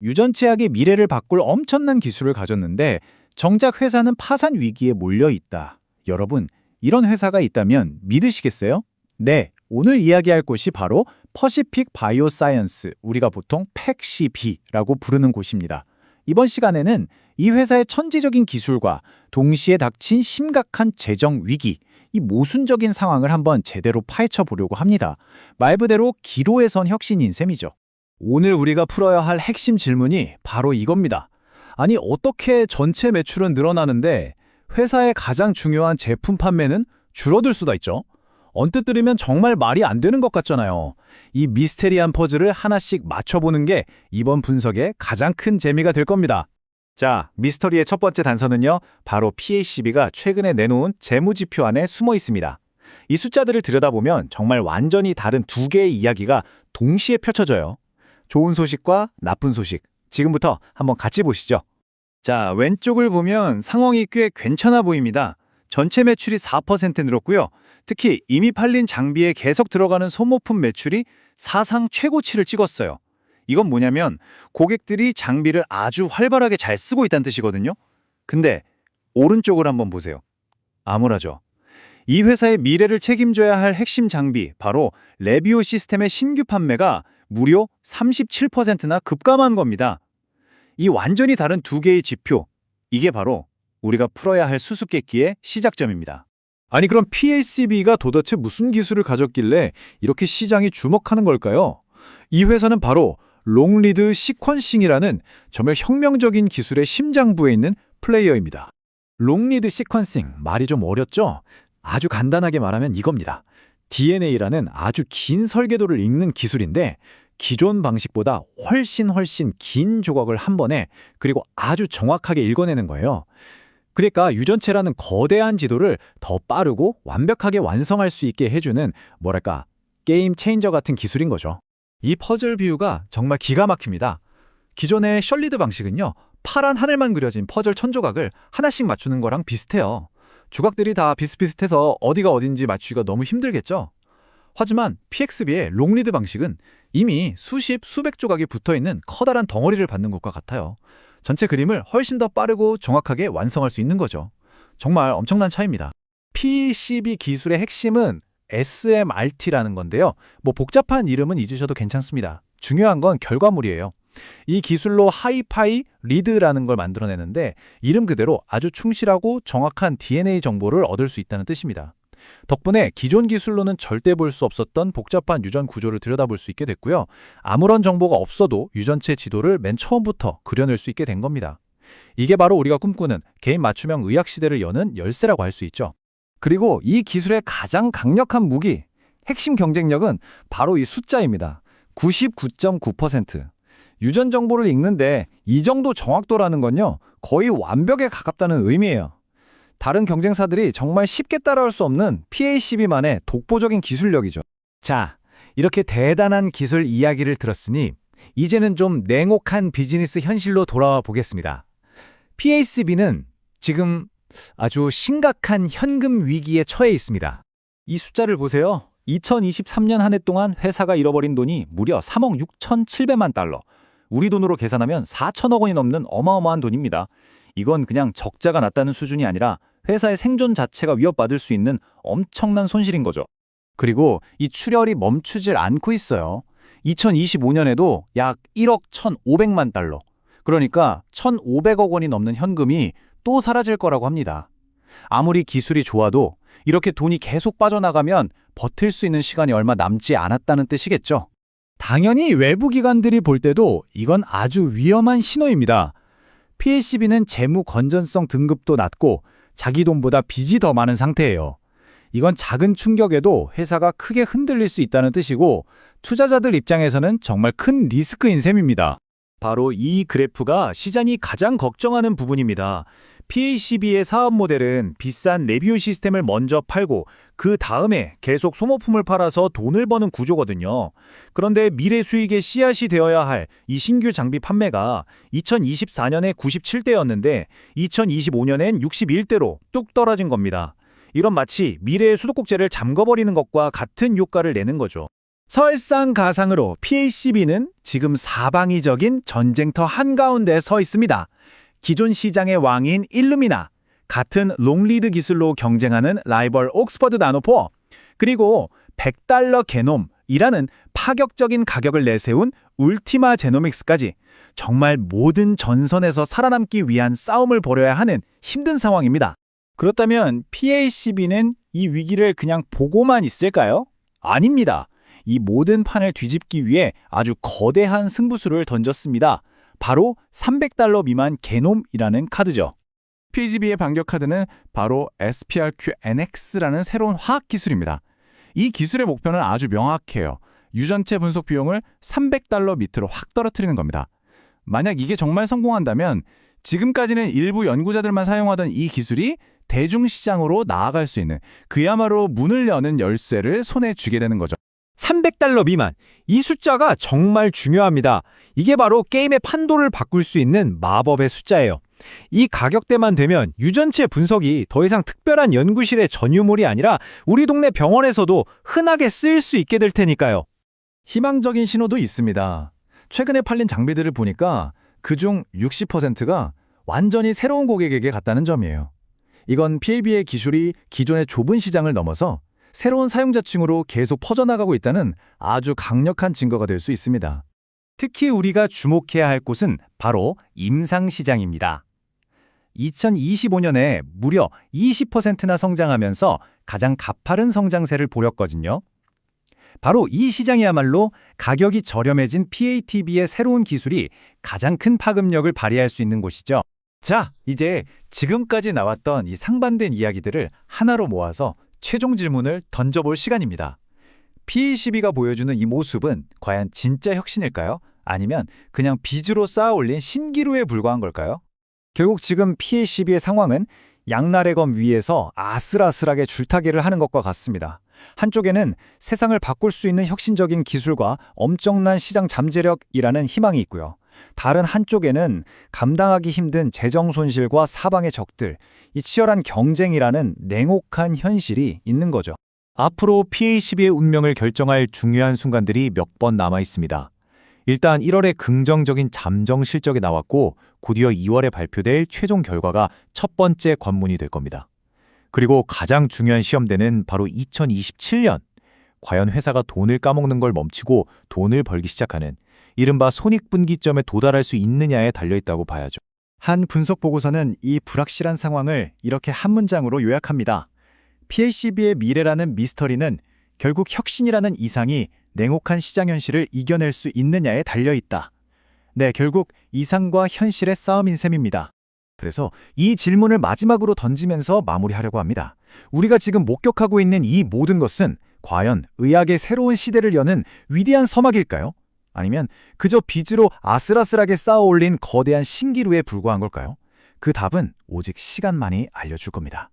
유전체학의 미래를 바꿀 엄청난 기술을 가졌는데 정작 회사는 파산 위기에 몰려 있다. 여러분, 이런 회사가 있다면 믿으시겠어요? 네, 오늘 이야기할 곳이 바로 퍼시픽 바이오사이언스, 우리가 보통 팩시비라고 부르는 곳입니다. 이번 시간에는 이 회사의 천재적인 기술과 동시에 닥친 심각한 재정 위기, 이 모순적인 상황을 한번 제대로 파헤쳐 보려고 합니다. 말 그대로 기로에 선 혁신인 셈이죠. 오늘 우리가 풀어야 할 핵심 질문이 바로 이겁니다. 아니, 어떻게 전체 매출은 늘어나는데 회사의 가장 중요한 제품 판매는 줄어들 수가 있죠? 언뜻 들으면 정말 말이 안 되는 것 같잖아요. 이 미스테리한 퍼즐을 하나씩 맞춰보는 게 이번 분석의 가장 큰 재미가 될 겁니다. 자, 미스터리의 첫 번째 단서는요, 바로 PACB가 최근에 내놓은 재무지표 안에 숨어 있습니다. 이 숫자들을 들여다보면 정말 완전히 다른 두 개의 이야기가 동시에 펼쳐져요. 좋은 소식과 나쁜 소식, 지금부터 한번 같이 보시죠. 자, 왼쪽을 보면 상황이 꽤 괜찮아 보입니다. 전체 매출이 4% 늘었고요. 특히 이미 팔린 장비에 계속 들어가는 소모품 매출이 사상 최고치를 찍었어요. 이건 뭐냐면 고객들이 장비를 아주 활발하게 잘 쓰고 있다는 뜻이거든요. 근데 오른쪽을 한번 보세요. 암울하죠. 이 회사의 미래를 책임져야 할 핵심 장비, 바로 레비오 시스템의 신규 판매가 무려 37%나 급감한 겁니다. 이 완전히 다른 두 개의 지표, 이게 바로 우리가 풀어야 할 수수께끼의 시작점입니다. 아니, 그럼 PACB가 도대체 무슨 기술을 가졌길래 이렇게 시장이 주목하는 걸까요? 이 회사는 바로 롱리드 시퀀싱이라는 정말 혁명적인 기술의 심장부에 있는 플레이어입니다. 롱리드 시퀀싱, 말이 좀 어렵죠? 아주 간단하게 말하면 이겁니다. DNA라는 아주 긴 설계도를 읽는 기술인데 기존 방식보다 훨씬 긴 조각을 한 번에, 그리고 아주 정확하게 읽어내는 거예요. 그러니까 유전체라는 거대한 지도를 더 빠르고 완벽하게 완성할 수 있게 해주는, 뭐랄까, 게임 체인저 같은 기술인 거죠. 이 퍼즐 비유가 정말 기가 막힙니다. 기존의 셜리드 방식은요, 파란 하늘만 그려진 퍼즐 천조각을 하나씩 맞추는 거랑 비슷해요. 조각들이 다 비슷비슷해서 어디가 어딘지 맞추기가 너무 힘들겠죠? 하지만 PXB의 롱리드 방식은 이미 수십, 수백 조각이 붙어있는 커다란 덩어리를 받는 것과 같아요. 전체 그림을 훨씬 더 빠르고 정확하게 완성할 수 있는 거죠. 정말 엄청난 차이입니다. PCB 기술의 핵심은 SMRT라는 건데요. 복잡한 이름은 잊으셔도 괜찮습니다. 중요한 건 결과물이에요. 이 기술로 하이파이 리드라는 걸 만들어내는데 이름 그대로 아주 충실하고 정확한 DNA 정보를 얻을 수 있다는 뜻입니다. 덕분에 기존 기술로는 절대 볼 수 없었던 복잡한 유전 구조를 들여다볼 수 있게 됐고요. 아무런 정보가 없어도 유전체 지도를 맨 처음부터 그려낼 수 있게 된 겁니다. 이게 바로 우리가 꿈꾸는 개인 맞춤형 의학 시대를 여는 열쇠라고 할 수 있죠. 그리고 이 기술의 가장 강력한 무기, 핵심 경쟁력은 바로 이 숫자입니다. 99.9%. 유전 정보를 읽는데 이 정도 정확도라는 건요, 거의 완벽에 가깝다는 의미예요. 다른 경쟁사들이 정말 쉽게 따라올 수 없는 PACB만의 독보적인 기술력이죠. 자, 이렇게 대단한 기술 이야기를 들었으니 이제는 좀 냉혹한 비즈니스 현실로 돌아와 보겠습니다. PACB는 지금 아주 심각한 현금 위기에 처해 있습니다. 이 숫자를 보세요. 2023년 한 해 동안 회사가 잃어버린 돈이 무려 3억 6,700만 달러. 우리 돈으로 계산하면 4천억 원이 넘는 어마어마한 돈입니다. 이건 그냥 적자가 났다는 수준이 아니라 회사의 생존 자체가 위협받을 수 있는 엄청난 손실인 거죠. 그리고 이 출혈이 멈추질 않고 있어요. 2025년에도 약 1억 1,500만 달러. 그러니까 1,500억 원이 넘는 현금이 또 사라질 거라고 합니다. 아무리 기술이 좋아도 이렇게 돈이 계속 빠져나가면 버틸 수 있는 시간이 얼마 남지 않았다는 뜻이겠죠. 당연히 외부 기관들이 볼 때도 이건 아주 위험한 신호입니다. PACB는 재무 건전성 등급도 낮고 자기 돈보다 빚이 더 많은 상태예요. 이건 작은 충격에도 회사가 크게 흔들릴 수 있다는 뜻이고 투자자들 입장에서는 정말 큰 리스크인 셈입니다. 바로 이 그래프가 시장이 가장 걱정하는 부분입니다. PACB의 사업 모델은 비싼 레비오 시스템을 먼저 팔고 그 다음에 계속 소모품을 팔아서 돈을 버는 구조거든요. 그런데 미래 수익의 씨앗이 되어야 할 이 신규 장비 판매가 2024년에 97대였는데 2025년엔 61대로 뚝 떨어진 겁니다. 이런 마치 미래의 수도꼭지를 잠궈버리는 것과 같은 효과를 내는 거죠. 설상가상으로 PACB는 지금 사방이적인 전쟁터 한가운데 서 있습니다. 기존 시장의 왕인 일루미나, 같은 롱리드 기술로 경쟁하는 라이벌 옥스퍼드 나노포어, 그리고 $100 게놈이라는 파격적인 가격을 내세운 울티마 제노믹스까지 정말 모든 전선에서 살아남기 위한 싸움을 벌여야 하는 힘든 상황입니다. 그렇다면 PACB는 이 위기를 그냥 보고만 있을까요? 아닙니다. 이 모든 판을 뒤집기 위해 아주 거대한 승부수를 던졌습니다. 바로 $300 미만 게놈이라는 카드죠. PACB의 반격 카드는 바로 SPRQ-NX라는 새로운 화학 기술입니다. 이 기술의 목표는 아주 명확해요. 유전체 분석 비용을 $300 밑으로 확 떨어뜨리는 겁니다. 만약 이게 정말 성공한다면 지금까지는 일부 연구자들만 사용하던 이 기술이 대중시장으로 나아갈 수 있는 그야말로 문을 여는 열쇠를 손에 쥐게 되는 거죠. $300 미만. 이 숫자가 정말 중요합니다. 이게 바로 게임의 판도를 바꿀 수 있는 마법의 숫자예요. 이 가격대만 되면 유전체 분석이 더 이상 특별한 연구실의 전유물이 아니라 우리 동네 병원에서도 흔하게 쓰일 수 있게 될 테니까요. 희망적인 신호도 있습니다. 최근에 팔린 장비들을 보니까 그중 60%가 완전히 새로운 고객에게 갔다는 점이에요. 이건 PAB의 기술이 기존의 좁은 시장을 넘어서 새로운 사용자층으로 계속 퍼져나가고 있다는 아주 강력한 증거가 될 수 있습니다. 특히 우리가 주목해야 할 곳은 바로 임상시장입니다. 2025년에 무려 20%나 성장하면서 가장 가파른 성장세를 보였거든요. 바로 이 시장이야말로 가격이 저렴해진 PATB의 새로운 기술이 가장 큰 파급력을 발휘할 수 있는 곳이죠. 자, 이제 지금까지 나왔던 이 상반된 이야기들을 하나로 모아서 최종 질문을 던져볼 시간입니다. PACB가 보여주는 이 모습은 과연 진짜 혁신일까요? 아니면 그냥 빚으로 쌓아 올린 신기루에 불과한 걸까요? 결국 지금 PACB의 상황은 양날의 검 위에서 아슬아슬하게 줄타기를 하는 것과 같습니다. 한쪽에는 세상을 바꿀 수 있는 혁신적인 기술과 엄청난 시장 잠재력이라는 희망이 있고요. 다른 한쪽에는 감당하기 힘든 재정 손실과 사방의 적들, 이 치열한 경쟁이라는 냉혹한 현실이 있는 거죠. 앞으로 PACB의 운명을 결정할 중요한 순간들이 몇 번 남아 있습니다. 일단 1월에 긍정적인 잠정 실적이 나왔고 곧이어 2월에 발표될 최종 결과가 첫 번째 관문이 될 겁니다. 그리고 가장 중요한 시험대는 바로 2027년. 과연 회사가 돈을 까먹는 걸 멈추고 돈을 벌기 시작하는 이른바 손익분기점에 도달할 수 있느냐에 달려있다고 봐야죠. 한 분석 보고서는 이 불확실한 상황을 이렇게 한 문장으로 요약합니다. PACB의 미래라는 미스터리는 결국 혁신이라는 이상이 냉혹한 시장 현실을 이겨낼 수 있느냐에 달려있다. 네, 결국 이상과 현실의 싸움인 셈입니다. 그래서 이 질문을 마지막으로 던지면서 마무리하려고 합니다. 우리가 지금 목격하고 있는 이 모든 것은 과연 의학의 새로운 시대를 여는 위대한 서막일까요? 아니면 그저 빚으로 아슬아슬하게 쌓아 올린 거대한 신기루에 불과한 걸까요? 그 답은 오직 시간만이 알려줄 겁니다.